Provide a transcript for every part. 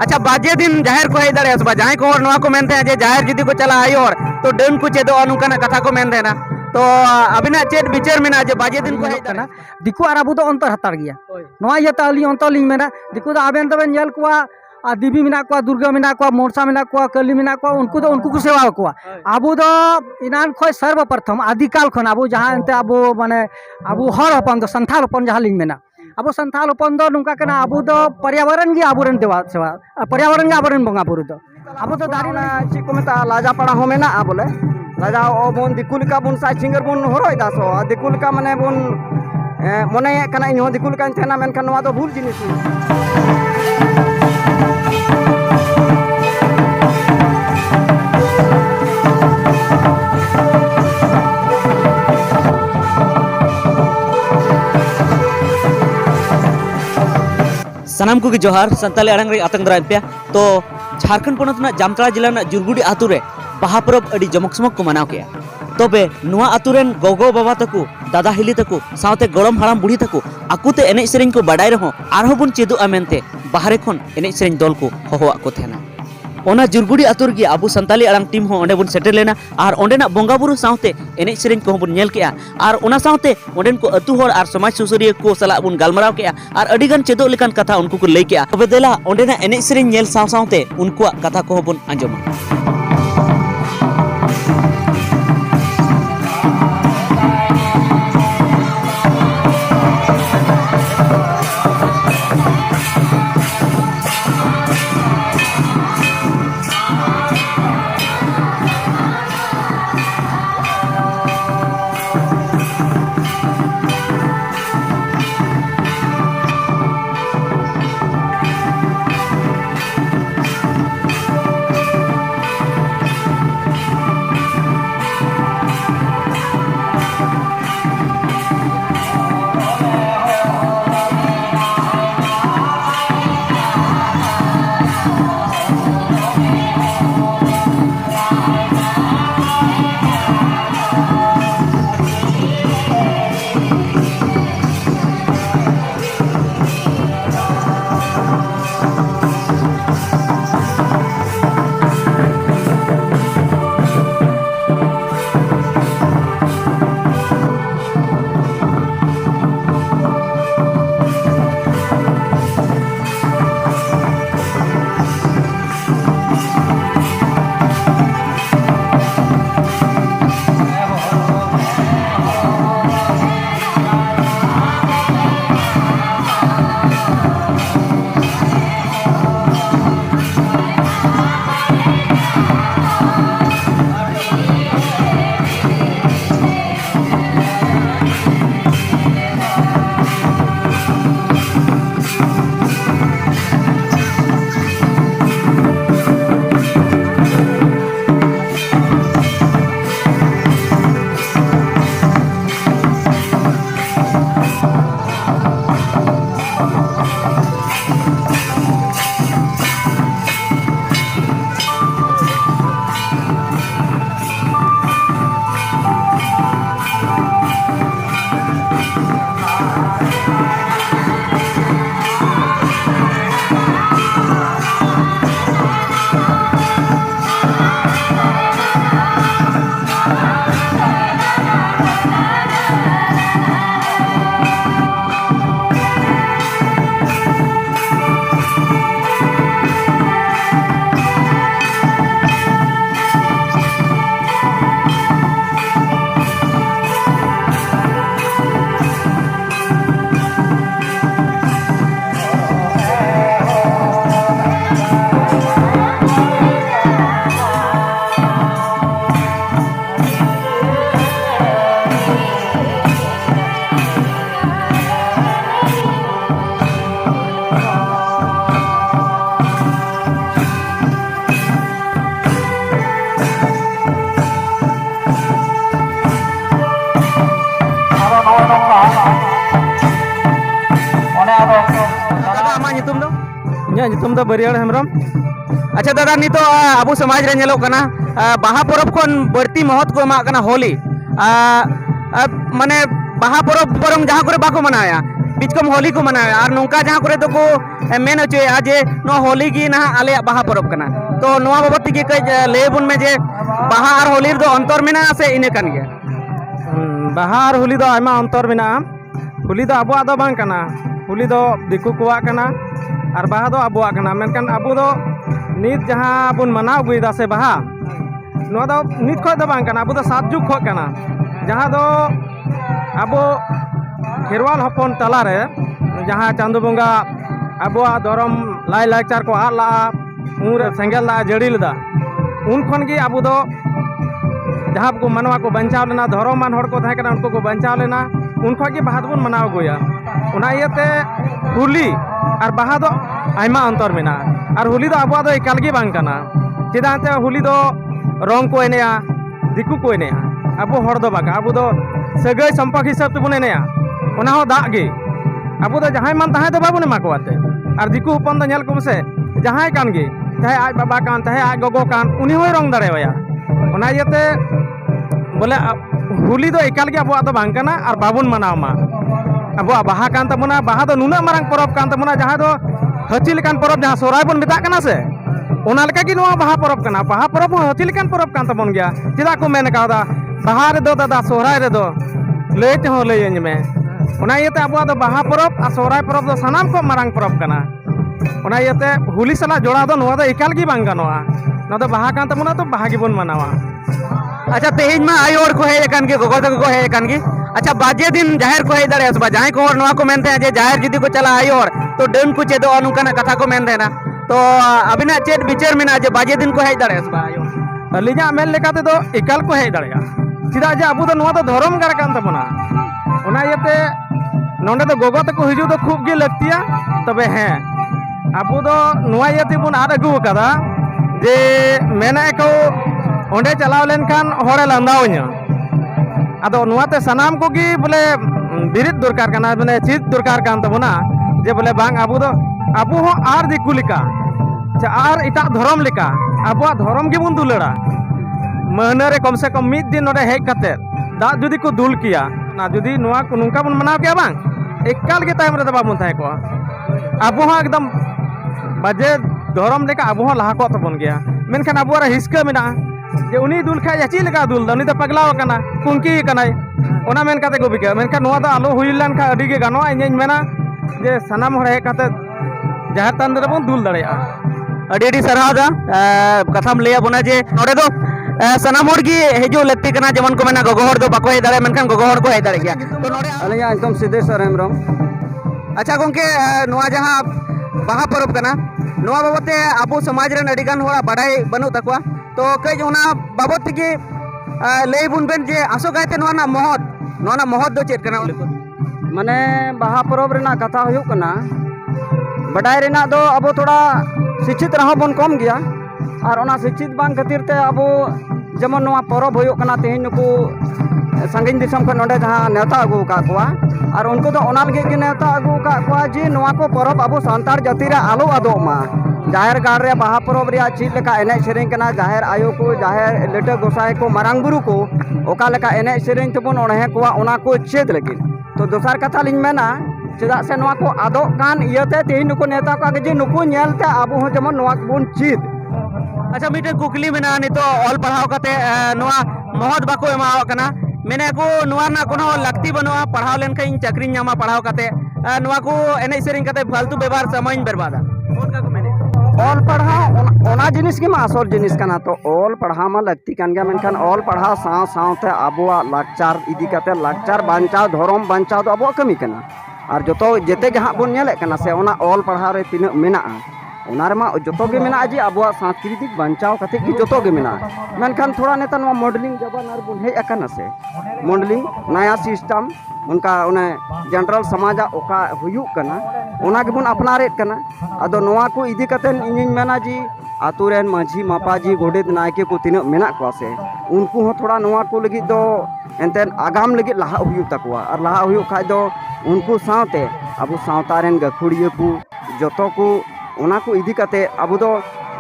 अच्छा बाजे दिन जाहिर को हेज दाड़े जहां को नवा को मेनते हैं जे जाहिर जुदी को चला आयो तो डन को चेदो अनुकना कथा को मेन देना तो अबिना चेद विचार मेना जे बाजे दिन को हेज दाना दिकु आर अबु दो अंतर हतार गया नवा इयाते अली अंतर लिंग मेना दिकु दो आबेन तबेन नेल कुआ देवी मेना कुआ दुर्गा मेना कुआ मोरसा मेना कुआ कली मेना कुआ उनको को सेवा कुआ अबु दो इनान खय सर्वप्रथम आदिकाल खन अबु जहां अंते अबु माने अबु हर हपन दो संथाल हपन जहां लिंग मेना अब संथाल हपन दो नुका कना अबु दो पर्यावरण गे अबुरन देवा सेवा पर्यावरण गे अबुरन बंगा बुरु दो अबु दो दारी ना ची को मेता लाजा पड़ा हो मेना बोले लाजा ओ बोन दिकुलका बोन साइ सिंगर बोन होरोय दासो दिकुलका माने बोन मने कना इन दिकुलका तेना मेनखान नवा दो भूल जिनिस सनाम को जोहार संताली आड़ांग रे आतंग दरा पे तो झारखंड पोनत ना जामताड़ा जिला ना जुरगुड़ी आतु रे बाहा परब अडी जमक समक को मनाव के तबे नुआ आतु रेन गोगो बाबा तकु दादा हिली तकु सावते गड़म हाराम बुढ़ी तकु आकुते एने सेरेंग को बाडाय रहो आरहो बुन चेदु आमेनते बाहरे खन एने सेरेंग दल को होहोआ को थेना ओना जुरगुड़ी आतुर गे आबू संताली आड़ांग टीम हो ओंडे बुन सेटेर लेना आर ओंडेना बोंगा बुरु सावते एने सेरेंग को बुन नेल केआ आर ओना सावते ओंडेन को अतु होर आर समाज सुसरिया को सला बुन गालमराव केआ आर अडिगन चेदो लेकान कथा उनको को लई केआ तबे देला ओंडेना एने सेरेंग नेल साव सावते उनको कथा को बुन आंजोमा ᱤᱧᱟᱹᱜ ᱧᱩᱛᱩᱢ ᱫᱚ ᱵᱟᱹᱨᱤᱭᱟᱹᱲ ᱦᱮᱢᱵᱨᱚᱢ। अच्छा दादा नी तो आबू समाज रे नेलो कना बाहा परब खन बढ़ती महत्व को एमा कना होली माने बाहा परब बरং जहाँ करे बाको मनाया बिचकम होली को मनाया और नौका जहाँ करे तो को मेन होचोया जे नो होली की ना आले बाहा परब कना तो नोआ बाबत के कई लेबुन में जे बाहा और होली दो अंतर मेना से इने कन गया बाहा और होली दो आयमा अंतर मेना होली दो अबुआ दो बांग कना होली दो दिकु कुआ कना और बाहा दो अबुआ कना मेनकान अबु दो नित जहाँ बुन मनाव गुइदा से बाहा नोआ दो नित खो दो बांग कना अबु दो 7 जुग खो कना जहाँ दो अबो खेरवाल हपन तलारे जहाँ चांदो बंगा अबुआ धरम लाई लाचार को आला उन सेंगल दा जड़ी लदा उन खन की अबु दो जहाँ को मनवा को बचाव लेना धरमान हर को थाहे कना उनको को बचाव लेना उनको की बाहा बन मनाव गोया उना इयते होली और बाहा दो आयमा अंतर मेना और होली दो अबुआ दो एकाल गे बांग कना चेदाते होली दो रंग को एनेया दिकु को एनेया अबो हर दो बाका अबो दो सगै संपर्क हिसाब ते बन एनेया ओना हो दाग गे अबो दो जहां मन ताहे दो बाबुन एमा कोते और दिकु हपन दो नेल को से जहां कान गे चाहे आज बाबा कान चाहे आज गोगो कान उनी होय रंग दाड़ेया ओना इयते बोले होली दो एकाल गे अबो दो बांग कना और बाबुन मनाव मा अबो बाहा कान तबना बाहा दो नुना मारंग परब कान तबना जहां दो हची लेकान परब जहां सोराय बन मेता कना से ओना लका की नोआ बाहा परब कना बाहा परब हो हची लेकान परब कान तबन गया चेदा को मेन कादा बाहा रे दो दादा सोराय रे दो लेते हो लेयन में ओना इयते अबो दो बाहा परब आ सोराय परब दो सनाम को मारंग परब कना ओना इयते होली सला जोड़ा दो नोआ दो एकाल गी बांग गनोआ ना दो बाहा कान तबना तो बाहा गी बन मनावा अच्छा तेज में आई और को है एकान के गोगो तक को है एकान की अच्छा बाजे दिन जाहिर को है दड़े असबा जहां को और नोआ को मेनते हैं जे जाहिर जुदी को चला आई और तो डन को चेदो अनुकना कथा को मेन देना तो अबिना चेत विचार मेना जे बाजे दिन को है दड़े असबा आयो अलिजा मेल लेकाते दो एकाल को है दड़ेया चिदा जे अबु दो नोआ दो धरम गार कान तबना ओना इयते नोंडे दो गोगो तक हिजु दो खूब गे लगतिया तबे हैं अबु दो नोआ इयते बुन आद अगु कदा जे मेना को ओंडे चलाव लेन खान होरे लंदावኛ आदो नोआते सनाम को गी बोले बिरिद दरकार कना माने चीज दरकार कान तबना जे बोले बांग अबु हो आर दिकु लिका चा आर इटा धरम लिका अबुआ धरम गे बुन दुलड़ा महीना रे कम से कम मिद दिन नोडे हेज कते दा जुदी को दुल किया ना जुदी नोआ को नुका बन मनाव के बांग एकाल के टाइम रे बाबुन थाहे को अबु हो एकदम बाजे धरम लेका अबु हो लहा को तबन गया मेनखान अबुआ रे हिस्का मेना जे उनी दुल खा याची लेका दुल उनी तो पगलाव कना कुंकी कनाय ओना मेन काते को बिका मेनखान नोआ दो आलो हुइलन खा अडी गे गानो इᱧ मेना जे सनाम हर हे काते जहार तान रे बन दुल दड़ेया अडी अडी सरहाव दा कथाम लेया बना जे नोडे दो सनाम हर की हेजो लगती कना जेमन को मेना गोगो हर दो बाको हे दड़े मेनखान गोगो हर को हे दड़े गया तो नोडे अलिया एकदम सिद्धेश्वर हेम्ब्रम अच्छा गोंके नोआ जहां बाहा परब कना नोआ बाबते आबो समाज रे अडिगान होरा बाडाय बनु तकवा तो कई ओना बाबत की लई बुन बेन जे आसो गायते नोआ ना महत दो चेत कना माने बाहा परब रेना कथा हुयु कना बडाय रेना दो अबो थोड़ा शिक्षित रहो बन कम गया और ओना शिक्षित बांग खातिर ते अबो जेमन नोआ परब हुयु कना तेहिन नुकु संगिन दिसम खन नोडे जहां नेता अगु का कोआ और उनको तो ओना लगे के नेता अगु का कोआ जी नोआ को परब अबो सांतार जाति रे आलो आदो मा जाहिर गाड़ रे बाहा परब रे चीज लेका एने सेरें कना जाहिर आयो को जाहिर लेटे गोसाई को मारांग बुरु को ओका लेका एने सेरें तबन ओणे कोआ ओना को चेद लगी तो दोसर कथा लिन मेना चेदा से नोआ को आदो कान इयते तेहिन नुको नेता को जे नुको नेलते आबो हो जेमन नोआ बुन चीद अच्छा मिटे कुकली मेना नितो ऑल पढ़ाव कते नोआ महत बाको एमाव कना मेने को नोआ ना कोनो लगती बनुआ पढ़ाव लेन कई चाकरी नामा पढ़ाव कते नोआ को एने सेरें कते फालतू व्यवहार समय बर्बादा ओनका को मेने ऑल पढ़ाव ओना जिनिस की आसल जिनिस कना तो ऑल पढ़ाव मा लगती कान गया मेनखान ऑल पढ़ाव साव सावते आबुआ लाकचार इदी कते लाकचार बांचाव धरम बांचाव दो आबुआ कमी कना और जो जेते जहां बन नेले कना से ओना ऑल पढ़ाव रे तिना मेना ओना रे मा जतो गे मेना जी आबुआ सांस्कृतिक बांचाव कते की जतो गे मेना मेनखान थोड़ा नेता नवा मॉडलिंग जबान आर बुन हेज अकना से मॉडलिंग नया सिस्टम उनका उन्हें जनरल समाजा ओका हुयुक कना ओना के बुन अपनारेत कना आदो नोआ को इदी कतेन इनिन मेना जी आतु रेन माझी मापाजी गोडेत नायके को तिना मेना को से उनको हो थोड़ा नोआ को लगी दो एंतेन आगाम लगी लहा हुयुक तकवा और लहा हुयुक खाय दो उनको साथे अबु सावता रेन गखुड़िया को जतो को ओना को इदी कते अबु दो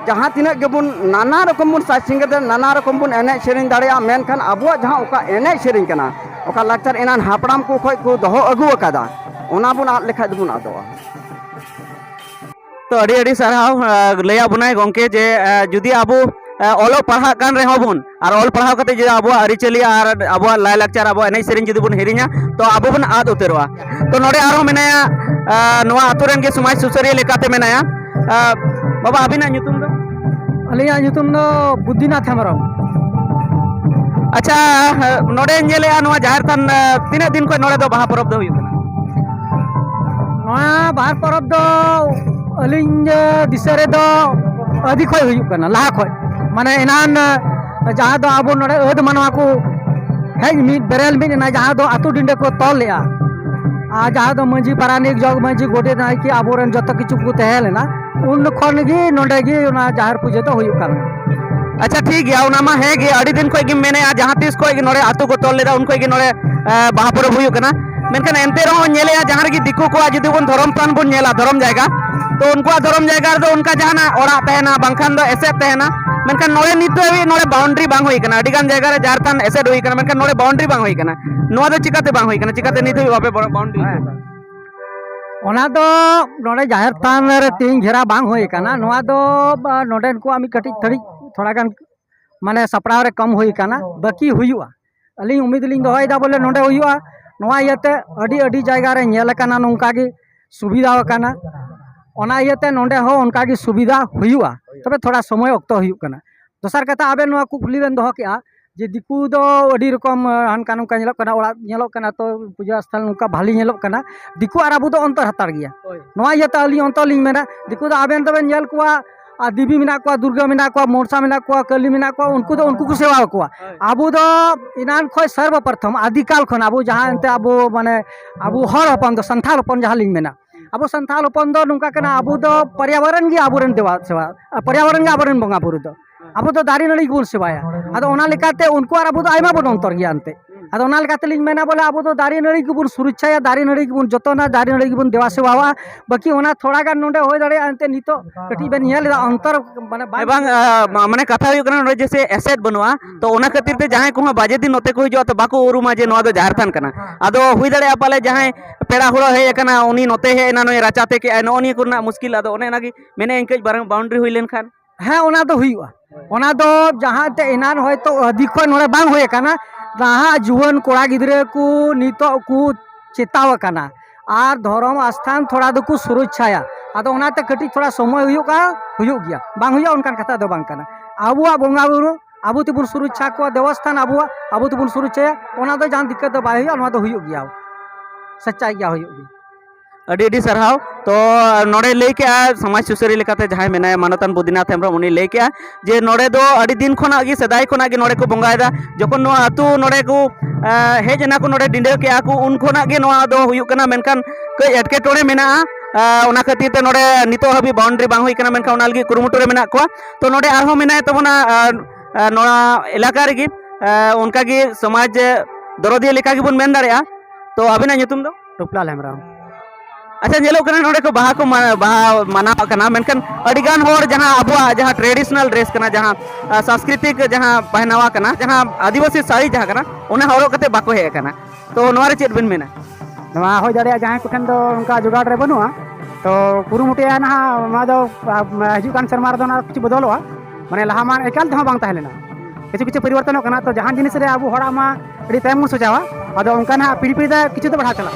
जहाँ तीना गेबुन नाना रकम बुन साज सिंगर नाना रकम बुन एने सेरिंग दाड़िया मेनखान आबुआ जहाँ ओका एने सेरिंग कना ओका लाक्चर एनान हापड़ाम को खय को दोहो अगु अकादा ओना बुन आद लेखा दुबुन आदोआ। तो अड़ी अड़ी साराव लैया बुनाय गंके जे जुदी आबो ओलो पढ़ा कान रहे बन और ओल पढ़ाव कते जे आबो आरिचली और आबो लाय लाक्चर आबो एने सेरिंग जुदी बुन हिरिङा तो आबो बन आद उतरवा। तो नोडे आरो मेनाया नोआ आतु रेन गे समाज सुसरिया लेकाते मेनाया बाबा अबिना nyutum दो अलिया nyutum दो बुद्धिनाथ हेम्ब्रम। अच्छा नोडे नेले नोआ जाहिर थान तीना दिन को नोडे दो बाहा परब दो हुयुग कना नोआ बाहर परब दो अलिंग दिसरे दो अधिक खय हुयुग कना लाहा खय माने एनान जहाँ दो आबो नोडे अद मानवा को हेज मिट बेरेल मिट ना जहाँ दो आतु डिंडे को तोल लेआ आ जहाँ दो मंजी पारानिक जग मंजी गोडे नाय कि आबोरन जत किछु को तहेलेना उन खन गी नोडे गी ना जाहर पूजे तो हुयुग कना। अच्छा ठीक गया उना मा है गे अड़ी दिन कोई गे मेने जहाँ तीस कोई गे नोडे आतु को तोल लेदा उनको गे नोडे बाहा परब हुयुग कना मेनखान एनते रहो नेले जहाँ गी दिकु को जुदी बन धरम स्थान बन नेला धरम जायगा तो उनको धरम जायगा दो उनका जहाना ओरा तहना बांखान दो एसेट तहना मेनखान नोडे नित नोडे बाउंड्री बांग होई कना अडिगान जायगा रे जाहर थान एसेट होई कना मेनखान नोडे बाउंड्री बांग होई कना नोआ दो चिकाते बांग होई कना चिकाते नित बापे बाउंड्री ओना दो नोडे जाहिर थान रे तीन घेरा बांग होई कना नोआ दो नोडेन को आमी कटी थड़ी थोड़ा गान माने सपड़ाव रे कम होई कना बाकी हुयुआ अली उम्मीद लिंग दोहय दा बोले नोडे हुयुआ नोआ इयते अडी अडी जायगा रे नेल कना नोंका गे सुविधा कना ओना इयते नोडे हो उनका गे सुविधा हुयुआ तबे थोड़ा समय अक्तो हुयुग कना। दोसर कथा आबे नोआ कुकली बेन दोह केआ जे दिकु दो अडी रकम हानका नोंका नेलक कना ओड़ा नेलक कना तो पूजा स्थल नोंका भाली नेलक कना दिकु आर आबु दो अंतर हतार गया नोआ इयते अली अंतर लिंग मेना दिकु दो आबेन तबे नेल कुआ आ देवी मेना कुआ दुर्गा मेना कुआ मोरसा मेना कुआ काली मेना कुआ उनको को सेवा कुआ आबु दो इनान खय सर्वप्रथम आदिकाल खन आबु जहाँ एनते आबु माने आबु हर हपन दो संथाल हपन जहाँ लिंग मेना आबो संथाल हपन दो नोंका कना आबु दो पर्यावरण गे आबुरन देवा सेवा पर्यावरण गे आबुरन बंगा बुरु दो आबो दो दारी नड़ी गुण सेवाया आदो ओना लेकाते उनको आर आबो दो आयमा बन अंतर गया अंते आदो ओना लेकाते लिंग मेना बोले आबो दो दारी नड़ी गुण सुरक्षाया दारी नड़ी गुण जतोना दारी नड़ी गुण देवा सेवावा बाकी ओना थोड़ा गान नोंडे होय दाड़े अंते नितो कटी बेन नेल अंतर माने एबं माने कथा हुयुग कना नोडे जैसे एसेट बनुआ तो ओना खातिर ते जहां को बाजे दिन नोते को हिजुआ तो बाको उरुमा जे नोआ दो जाहर थान कना आदो हुई दाड़े पाले जहां पेड़ा हुड़ा हे कना उनी नोते हे ना नोय राचाते के नोनी कुना मुश्किल आदो ओने नागी मेने इंकज बाउंड्री हुई लेन खान हाँ ओना दो हुयुआ ओना दो जहाँ ते इनान होय तो अधिक नोडे बांग होय कना जहाँ जुवन कोड़ा गिद्रे को नितो को चेताव कना आर धर्म स्थान थोड़ा दो को सुरक्षाया आदो ओनाते कटी थोड़ा समय हुयुगा हुयुग गया बांग हुयुआ उनकान कथा दो बांग कना आबुआ बोंगा बुरु आबु तिबुन सुरक्षा को देवस्थान आबुआ आबु तिबुन सुरक्षा ओना दो जहाँ दिक्कत दो बाय हुयुआ ओना दो हुयुग गया सच्चाई गया हुयुग गया। अड़ी अड़ी सरहाव तो नोडे लई के समाज सुसरी लेकाते जहां मेनाय मानतन बुद्धिनाथ हेम्ब्रम उनी लई के जे नोडे दो अड़ी दिन खोना गी सदाय खोना गी नोडे को बंगायदा जखन नो आतु नोडे को हेजना को नोडे डिंडे के आकु उन खोना गे नोआ दो हुयुग कना मेनखान कई एटके टोड़े मेना ओना खातिर ते नोडे नितो हबी बाउंड्री बांग हुई कना मेनखान ओना लगी कुरुमुटु रे मेना को तो नोडे आरहो मेनाय तबना नोआ इलाका रे गी उनका गी समाज दरदिया लेका गी बन मेन दाड़िया तो अबिना nyutum दो टुपलाल हेम्ब्रम। अच्छा जेलो कना नोडे को बाहा को बाहा माना कना मेनखान अडिगान होर जहां अबुआ जहां ट्रेडिशनल ड्रेस कना जहां सांस्कृतिक जहां पहनावा कना जहां आदिवासी साड़ी जहां कना ओने हरो कते बाको हे कना तो नोरे चेत बिन मेना नवा हो दाड़े जहां को ठन दो उनका जुगाड़ रे बनुआ तो कुरुमुटिया ना मा दो हजुकान शर्मा रे दो ना कुछ बदलवा माने लहा मान एकाल तह बांग ताहेलेना किछु किछु परिवर्तन कना तो जहां जिनिस रे आबु होड़ा मा अडी तयम सोचावा आदो उनका ना पीढ़ी पीढ़ी किछु तो बढ़ा चला